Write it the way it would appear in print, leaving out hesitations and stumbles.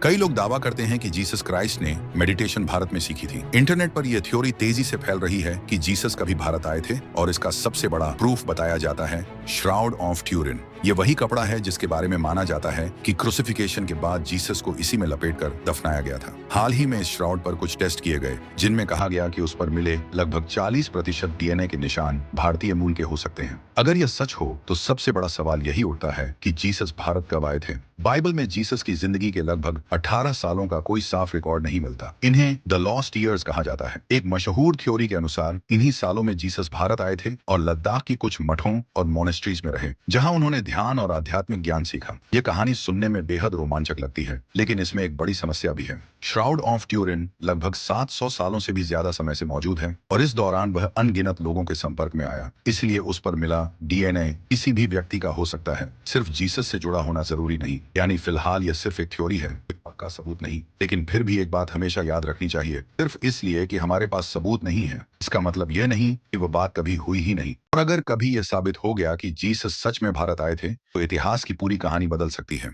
कई लोग दावा करते हैं कि जीसस क्राइस्ट ने मेडिटेशन भारत में सीखी थी। इंटरनेट पर यह थ्योरी तेजी से फैल रही है कि जीसस कभी भारत आए थे और इसका सबसे बड़ा प्रूफ बताया जाता है श्राउड ऑफ ट्यूरिन। ये वही कपड़ा है जिसके बारे में माना जाता है कि क्रूसिफिकेशन के बाद जीसस को इसी में लपेटकर दफनाया गया था। हाल ही में इस श्राउड पर कुछ टेस्ट किए गए जिनमें कहा गया कि उस पर मिले लगभग 40% डीएनए के निशान भारतीय मूल के हो सकते हैं। अगर यह सच हो तो सबसे बड़ा सवाल यही उठता है कि जीसस भारत कब आए थे। बाइबल में जीसस की जिंदगी के लगभग 18 सालों का कोई साफ रिकॉर्ड नहीं मिलता। इन्हें द लॉस्ट ईयर्स कहा जाता है। एक मशहूर थ्योरी के अनुसार इन्हीं सालों में जीसस भारत आए थे और लद्दाख की कुछ मठों और मोनेस्ट्रीज में रहे, जहां उन्होंने ध्यान और आध्यात्मिक ज्ञान सीखा। ये कहानी सुनने में बेहद रोमांचक लगती है, लेकिन इसमें एक बड़ी समस्या भी है। श्राउड ऑफ ट्यूरिन लगभग 700 सालों से भी ज्यादा समय से मौजूद है और इस दौरान वह अनगिनत लोगों के संपर्क में आया। इसलिए उस पर मिला डीएनए किसी भी व्यक्ति का हो सकता है, सिर्फ जीसस से जुड़ा होना जरूरी नहीं। यानी फिलहाल यह सिर्फ एक थ्योरी है, पक्का सबूत नहीं। लेकिन फिर भी एक बात हमेशा याद रखनी चाहिए, सिर्फ इसलिए कि हमारे पास सबूत नहीं है इसका मतलब यह नहीं कि वह बात कभी हुई ही नहीं। और अगर कभी यह साबित हो गया कि जीसस सच में भारत आए थे तो इतिहास की पूरी कहानी बदल सकती है।